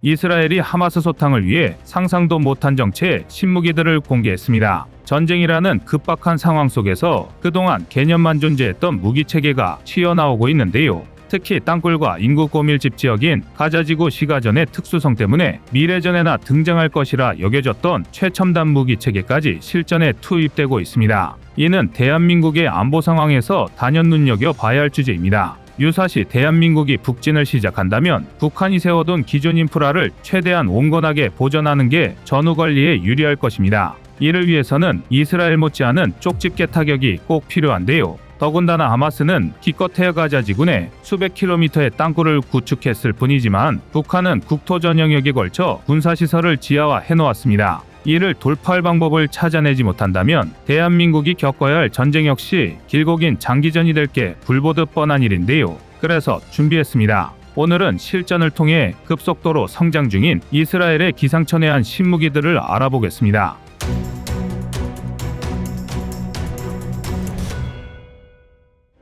이스라엘이 하마스 소탕을 위해 상상도 못한 정체의 신무기들을 공개했습니다. 전쟁이라는 급박한 상황 속에서 그동안 개념만 존재했던 무기체계가 튀어나오고 있는데요. 특히 땅굴과 인구 고밀집 지역인 가자지구 시가전의 특수성 때문에 미래전에나 등장할 것이라 여겨졌던 최첨단 무기체계까지 실전에 투입되고 있습니다. 이는 대한민국의 안보 상황에서 단연 눈여겨봐야 할 주제입니다. 유사시 대한민국이 북진을 시작한다면 북한이 세워둔 기존 인프라를 최대한 온건하게 보존하는 게 전후 관리에 유리할 것입니다. 이를 위해서는 이스라엘 못지않은 쪽집게 타격이 꼭 필요한데요. 더군다나 하마스는 기껏해야 가자지구내 수백 킬로미터의 땅굴을 구축했을 뿐이지만 북한은 국토전 영역에 걸쳐 군사시설을 지하화해 놓았습니다. 이를 돌파할 방법을 찾아내지 못한다면 대한민국이 겪어야 할 전쟁 역시 길고 긴 장기전이 될 게 불보듯 뻔한 일인데요. 그래서 준비했습니다. 오늘은 실전을 통해 급속도로 성장 중인 이스라엘의 기상천외한 신무기들을 알아보겠습니다.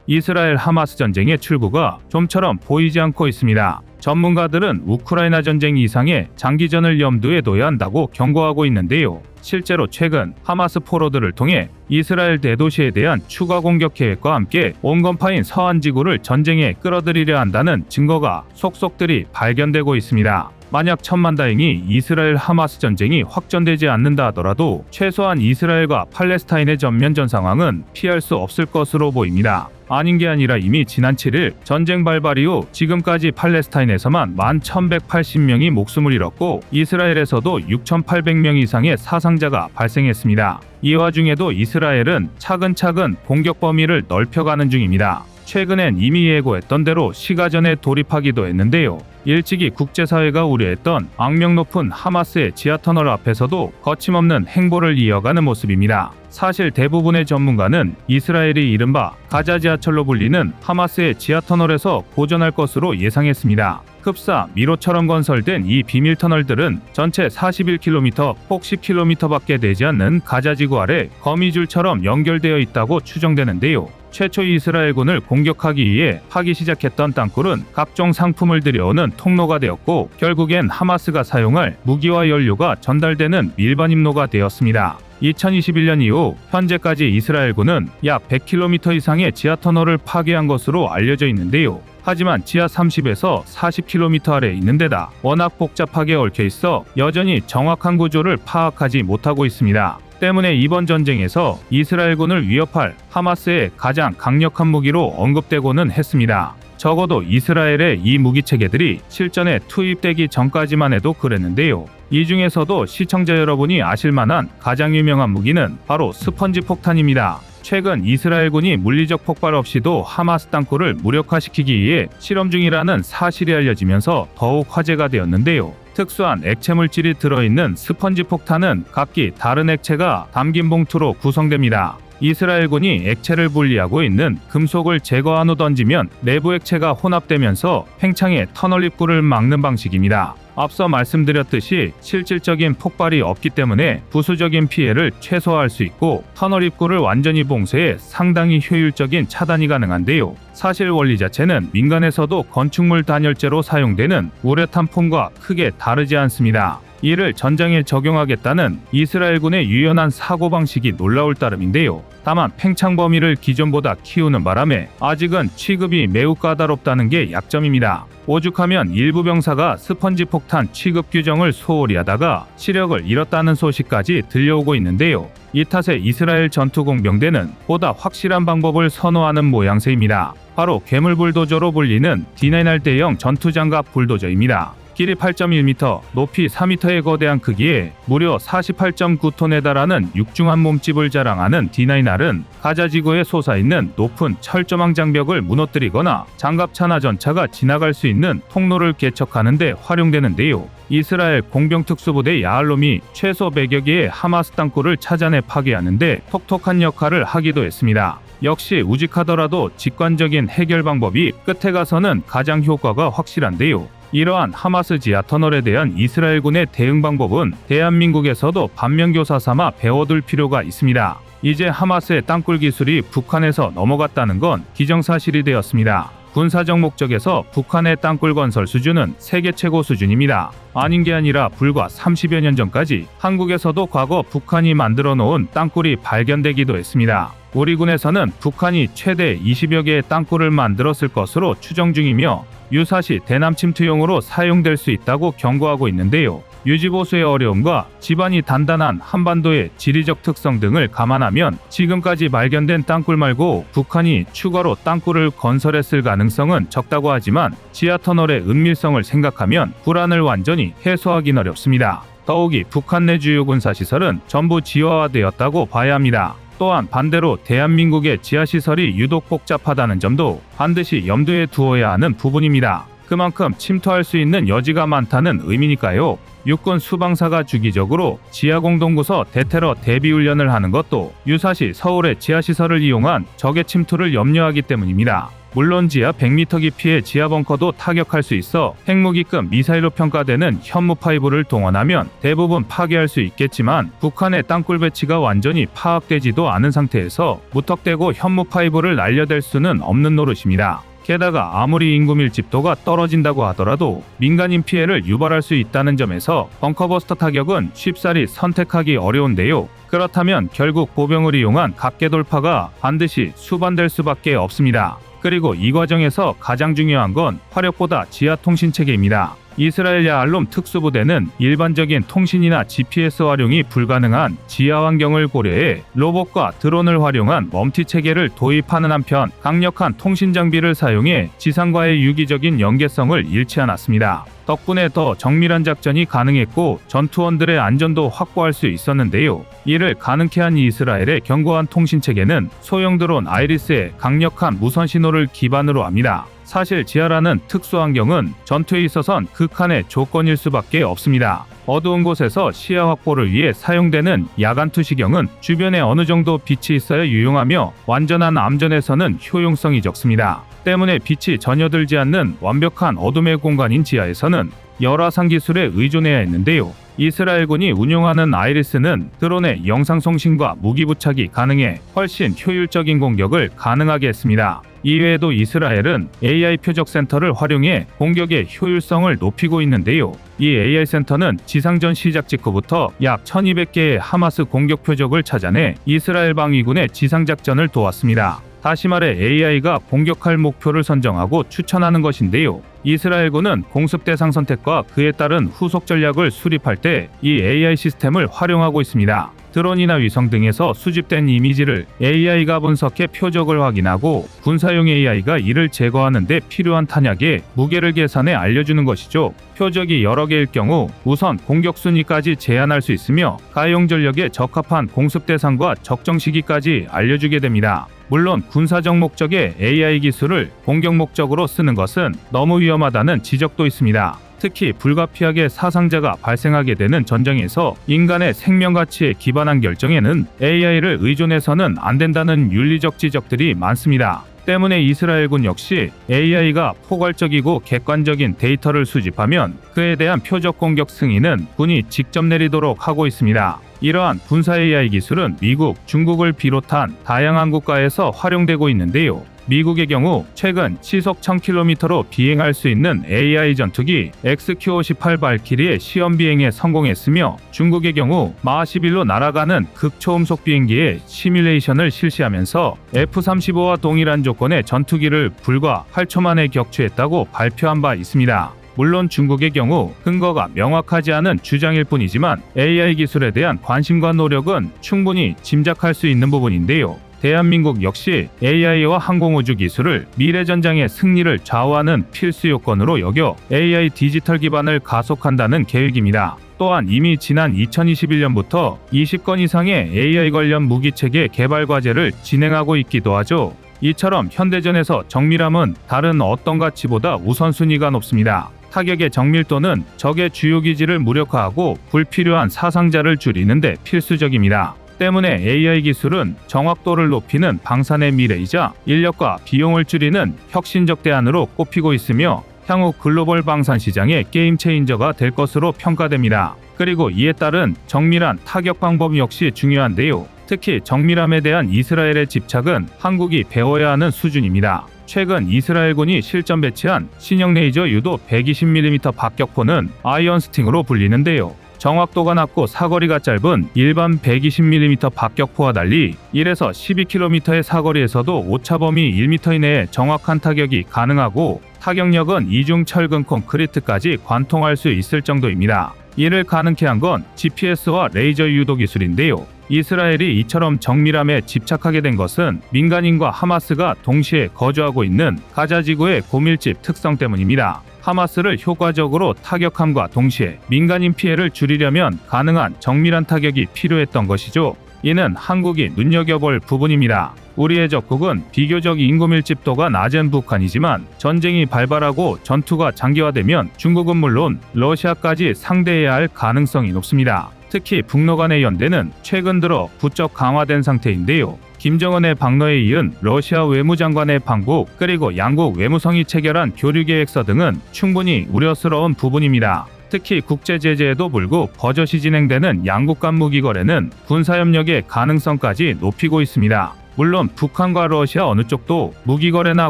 이스라엘 하마스 전쟁의 출구가 좀처럼 보이지 않고 있습니다. 전문가들은 우크라이나 전쟁 이상의 장기전을 염두에 둬야 한다고 경고하고 있는데요. 실제로 최근 하마스 포로들을 통해 이스라엘 대도시에 대한 추가 공격 계획과 함께 온건파인 서한 지구를 전쟁에 끌어들이려 한다는 증거가 속속들이 발견되고 있습니다. 만약 천만다행히 이스라엘 하마스 전쟁이 확전되지 않는다 하더라도 최소한 이스라엘과 팔레스타인의 전면전 상황은 피할 수 없을 것으로 보입니다. 아닌 게 아니라 이미 지난 7일 전쟁 발발 이후 지금까지 팔레스타인에서만 11,180명이 목숨을 잃었고 이스라엘에서도 6,800명 이상의 사상자가 발생했습니다. 이 와중에도 이스라엘은 차근차근 공격 범위를 넓혀가는 중입니다. 최근엔 이미 예고했던 대로 시가전에 돌입하기도 했는데요. 일찍이 국제사회가 우려했던 악명 높은 하마스의 지하터널 앞에서도 거침없는 행보를 이어가는 모습입니다. 사실 대부분의 전문가는 이스라엘이 이른바 가자 지하철로 불리는 하마스의 지하터널에서 보존할 것으로 예상했습니다. 흡사 미로처럼 건설된 이 비밀 터널들은 전체 41km, 폭 10km밖에 되지 않는 가자지구 아래 거미줄처럼 연결되어 있다고 추정되는데요. 최초 이스라엘군을 공격하기 위해 파기 시작했던 땅굴은 각종 상품을 들여오는 통로가 되었고 결국엔 하마스가 사용할 무기와 연료가 전달되는 밀반 입로가 되었습니다. 2021년 이후 현재까지 이스라엘군은 약 100km 이상의 지하터널을 파괴한 것으로 알려져 있는데요. 하지만 지하 30에서 40km 아래에 있는 데다 워낙 복잡하게 얽혀 있어 여전히 정확한 구조를 파악하지 못하고 있습니다. 때문에 이번 전쟁에서 이스라엘군을 위협할 하마스의 가장 강력한 무기로 언급되고는 했습니다. 적어도 이스라엘의 이 무기체계들이 실전에 투입되기 전까지만 해도 그랬는데요. 이 중에서도 시청자 여러분이 아실 만한 가장 유명한 무기는 바로 스펀지 폭탄입니다. 최근 이스라엘군이 물리적 폭발 없이도 하마스 땅굴을 무력화시키기 위해 실험 중이라는 사실이 알려지면서 더욱 화제가 되었는데요. 특수한 액체 물질이 들어있는 스펀지 폭탄은 각기 다른 액체가 담긴 봉투로 구성됩니다. 이스라엘군이 액체를 분리하고 있는 금속을 제거한 후 던지면 내부 액체가 혼합되면서 팽창의 터널 입구를 막는 방식입니다. 앞서 말씀드렸듯이 실질적인 폭발이 없기 때문에 부수적인 피해를 최소화할 수 있고 터널 입구를 완전히 봉쇄해 상당히 효율적인 차단이 가능한데요. 사실 원리 자체는 민간에서도 건축물 단열재로 사용되는 우레탄 폼과 크게 다르지 않습니다. 이를 전장에 적용하겠다는 이스라엘군의 유연한 사고방식이 놀라울 따름인데요. 다만 팽창 범위를 기존보다 키우는 바람에 아직은 취급이 매우 까다롭다는 게 약점입니다. 오죽하면 일부 병사가 스펀지 폭탄 취급 규정을 소홀히 하다가 시력을 잃었다는 소식까지 들려오고 있는데요. 이 탓에 이스라엘 전투공병대는 보다 확실한 방법을 선호하는 모양새입니다. 바로 괴물 불도저로 불리는 D9R 대형 전투장갑 불도저입니다. 길이 8.1m, 높이 4m의 거대한 크기에 무려 48.9톤에 달하는 육중한 몸집을 자랑하는 D9R은 가자지구에 솟아있는 높은 철조망 장벽을 무너뜨리거나 장갑차나 전차가 지나갈 수 있는 통로를 개척하는 데 활용되는데요. 이스라엘 공병특수부대 야할롬이 최소 100여 개의 하마스 땅굴을 찾아내 파괴하는데 톡톡한 역할을 하기도 했습니다. 역시 우직하더라도 직관적인 해결 방법이 끝에 가서는 가장 효과가 확실한데요. 이러한 하마스 지하 터널에 대한 이스라엘군의 대응 방법은 대한민국에서도 반면교사 삼아 배워둘 필요가 있습니다. 이제 하마스의 땅굴 기술이 북한에서 넘어갔다는 건 기정사실이 되었습니다. 군사적 목적에서 북한의 땅굴 건설 수준은 세계 최고 수준입니다. 아닌 게 아니라 불과 30여 년 전까지 한국에서도 과거 북한이 만들어 놓은 땅굴이 발견되기도 했습니다. 우리 군에서는 북한이 최대 20여 개의 땅굴을 만들었을 것으로 추정 중이며 유사시 대남 침투용으로 사용될 수 있다고 경고하고 있는데요. 유지보수의 어려움과 지반이 단단한 한반도의 지리적 특성 등을 감안하면 지금까지 발견된 땅굴 말고 북한이 추가로 땅굴을 건설했을 가능성은 적다고 하지만 지하터널의 은밀성을 생각하면 불안을 완전히 해소하긴 어렵습니다. 더욱이 북한 내 주요 군사시설은 전부 지하화되었다고 봐야 합니다. 또한 반대로 대한민국의 지하시설이 유독 복잡하다는 점도 반드시 염두에 두어야 하는 부분입니다. 그만큼 침투할 수 있는 여지가 많다는 의미니까요. 육군 수방사가 주기적으로 지하공동구서 대테러 대비훈련을 하는 것도 유사시 서울의 지하시설을 이용한 적의 침투를 염려하기 때문입니다. 물론 지하 100m 깊이의 지하벙커도 타격할 수 있어 핵무기급 미사일로 평가되는 현무파이브를 동원하면 대부분 파괴할 수 있겠지만 북한의 땅굴 배치가 완전히 파악되지도 않은 상태에서 무턱대고 현무파이브를 날려댈 수는 없는 노릇입니다. 게다가 아무리 인구 밀집도가 떨어진다고 하더라도 민간인 피해를 유발할 수 있다는 점에서 벙커버스터 타격은 쉽사리 선택하기 어려운데요. 그렇다면 결국 보병을 이용한 각계 돌파가 반드시 수반될 수밖에 없습니다. 그리고 이 과정에서 가장 중요한 건 화력보다 지하 통신 체계입니다. 이스라엘 야알롬 특수부대는 일반적인 통신이나 GPS 활용이 불가능한 지하 환경을 고려해 로봇과 드론을 활용한 멈티 체계를 도입하는 한편 강력한 통신 장비를 사용해 지상과의 유기적인 연계성을 잃지 않았습니다. 덕분에 더 정밀한 작전이 가능했고 전투원들의 안전도 확보할 수 있었는데요. 이를 가능케 한 이스라엘의 견고한 통신 체계는 소형 드론 아이리스의 강력한 무선 신호를 기반으로 합니다. 사실 지하라는 특수 환경은 전투에 있어선 극한의 조건일 수밖에 없습니다. 어두운 곳에서 시야 확보를 위해 사용되는 야간 투시경은 주변에 어느 정도 빛이 있어야 유용하며 완전한 암전에서는 효용성이 적습니다. 때문에 빛이 전혀 들지 않는 완벽한 어둠의 공간인 지하에서는 열화상 기술에 의존해야 했는데요. 이스라엘군이 운용하는 아이리스는 드론의 영상 송신과 무기 부착이 가능해 훨씬 효율적인 공격을 가능하게 했습니다. 이외에도 이스라엘은 AI 표적 센터를 활용해 공격의 효율성을 높이고 있는데요. 이 AI 센터는 지상전 시작 직후부터 약 1200개의 하마스 공격 표적을 찾아내 이스라엘 방위군의 지상작전을 도왔습니다. 다시 말해 AI가 공격할 목표를 선정하고 추천하는 것인데요. 이스라엘군은 공습 대상 선택과 그에 따른 후속 전략을 수립할 때 이 AI 시스템을 활용하고 있습니다. 드론이나 위성 등에서 수집된 이미지를 AI가 분석해 표적을 확인하고 군사용 AI가 이를 제거하는 데 필요한 탄약의 무게를 계산해 알려주는 것이죠. 표적이 여러 개일 경우 우선 공격 순위까지 제한할 수 있으며 가용 전력에 적합한 공습 대상과 적정 시기까지 알려주게 됩니다. 물론 군사적 목적의 AI 기술을 공격 목적으로 쓰는 것은 너무 위험하다는 지적도 있습니다. 특히 불가피하게 사상자가 발생하게 되는 전쟁에서 인간의 생명 가치에 기반한 결정에는 AI를 의존해서는 안 된다는 윤리적 지적들이 많습니다. 때문에 이스라엘군 역시 AI가 포괄적이고 객관적인 데이터를 수집하면 그에 대한 표적 공격 승인은 군이 직접 내리도록 하고 있습니다. 이러한 군사 AI 기술은 미국, 중국을 비롯한 다양한 국가에서 활용되고 있는데요. 미국의 경우 최근 시속 1000km로 비행할 수 있는 AI 전투기 XQ-58 발키리의 시험 비행에 성공했으며 중국의 경우 마하 11로 날아가는 극초음속 비행기의 시뮬레이션을 실시하면서 F-35와 동일한 조건의 전투기를 불과 8초 만에 격추했다고 발표한 바 있습니다. 물론 중국의 경우 근거가 명확하지 않은 주장일 뿐이지만 AI 기술에 대한 관심과 노력은 충분히 짐작할 수 있는 부분인데요. 대한민국 역시 AI와 항공우주 기술을 미래전장의 승리를 좌우하는 필수 요건으로 여겨 AI 디지털 기반을 가속한다는 계획입니다. 또한 이미 지난 2021년부터 20건 이상의 AI 관련 무기체계 개발 과제를 진행하고 있기도 하죠. 이처럼 현대전에서 정밀함은 다른 어떤 가치보다 우선순위가 높습니다. 타격의 정밀도는 적의 주요 기지를 무력화하고 불필요한 사상자를 줄이는 데 필수적입니다. 때문에 AI 기술은 정확도를 높이는 방산의 미래이자 인력과 비용을 줄이는 혁신적 대안으로 꼽히고 있으며 향후 글로벌 방산 시장의 게임 체인저가 될 것으로 평가됩니다. 그리고 이에 따른 정밀한 타격 방법 역시 중요한데요. 특히 정밀함에 대한 이스라엘의 집착은 한국이 배워야 하는 수준입니다. 최근 이스라엘군이 실전 배치한 신형 레이저 유도 120mm 박격포는 아이언 스팅으로 불리는데요. 정확도가 낮고 사거리가 짧은 일반 120mm 박격포와 달리 1에서 12km의 사거리에서도 오차 범위 1m 이내에 정확한 타격이 가능하고 타격력은 이중 철근 콘크리트까지 관통할 수 있을 정도입니다. 이를 가능케 한 건 GPS와 레이저 유도 기술인데요. 이스라엘이 이처럼 정밀함에 집착하게 된 것은 민간인과 하마스가 동시에 거주하고 있는 가자 지구의 고밀집 특성 때문입니다. 하마스를 효과적으로 타격함과 동시에 민간인 피해를 줄이려면 가능한 정밀한 타격이 필요했던 것이죠. 이는 한국이 눈여겨볼 부분입니다. 우리의 적국은 비교적 인구 밀집도가 낮은 북한이지만 전쟁이 발발하고 전투가 장기화되면 중국은 물론 러시아까지 상대해야 할 가능성이 높습니다. 특히 북러 간의 연대는 최근 들어 부쩍 강화된 상태인데요. 김정은의 방러에 이은 러시아 외무장관의 방북 그리고 양국 외무성이 체결한 교류계획서 등은 충분히 우려스러운 부분입니다. 특히 국제제재에도 불구 버젓이 진행되는 양국 간 무기 거래는 군사협력의 가능성까지 높이고 있습니다. 물론 북한과 러시아 어느 쪽도 무기 거래나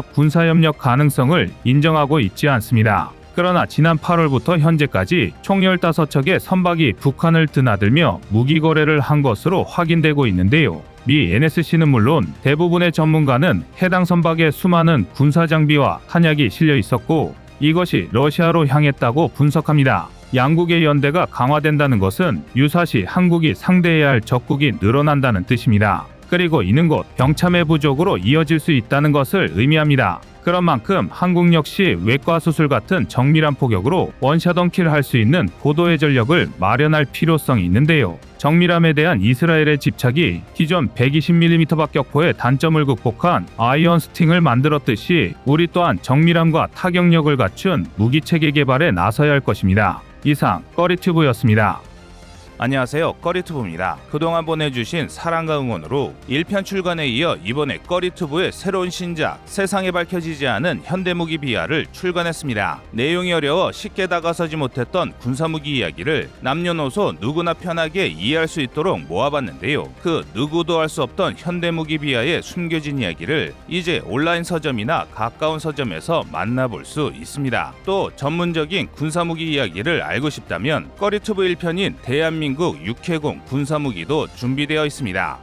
군사협력 가능성을 인정하고 있지 않습니다. 그러나 지난 8월부터 현재까지 총 15척의 선박이 북한을 드나들며 무기 거래를 한 것으로 확인되고 있는데요. 미 NSC는 물론 대부분의 전문가는 해당 선박에 수많은 군사 장비와 탄약이 실려 있었고 이것이 러시아로 향했다고 분석합니다. 양국의 연대가 강화된다는 것은 유사시 한국이 상대해야 할 적국이 늘어난다는 뜻입니다. 그리고 이는 곧 병참의 부족으로 이어질 수 있다는 것을 의미합니다. 그런 만큼 한국 역시 외과 수술 같은 정밀한 포격으로 원샷원킬 할 수 있는 고도의 전력을 마련할 필요성이 있는데요. 정밀함에 대한 이스라엘의 집착이 기존 120mm 박격포의 단점을 극복한 아이언 스팅을 만들었듯이 우리 또한 정밀함과 타격력을 갖춘 무기체계 개발에 나서야 할 것입니다. 이상 꺼리튜브였습니다. 안녕하세요, 꺼리튜브입니다. 그동안 보내주신 사랑과 응원으로 1편 출간에 이어 이번에 꺼리튜브의 새로운 신작 세상에 밝혀지지 않은 현대무기 비하를 출간했습니다. 내용이 어려워 쉽게 다가서지 못했던 군사무기 이야기를 남녀노소 누구나 편하게 이해할 수 있도록 모아봤는데요. 그 누구도 알 수 없던 현대무기 비하의 숨겨진 이야기를 이제 온라인 서점이나 가까운 서점에서 만나볼 수 있습니다. 또 전문적인 군사무기 이야기를 알고 싶다면 꺼리튜브 1편인 대한민국 육해공 군사무기도 준비되어 있습니다.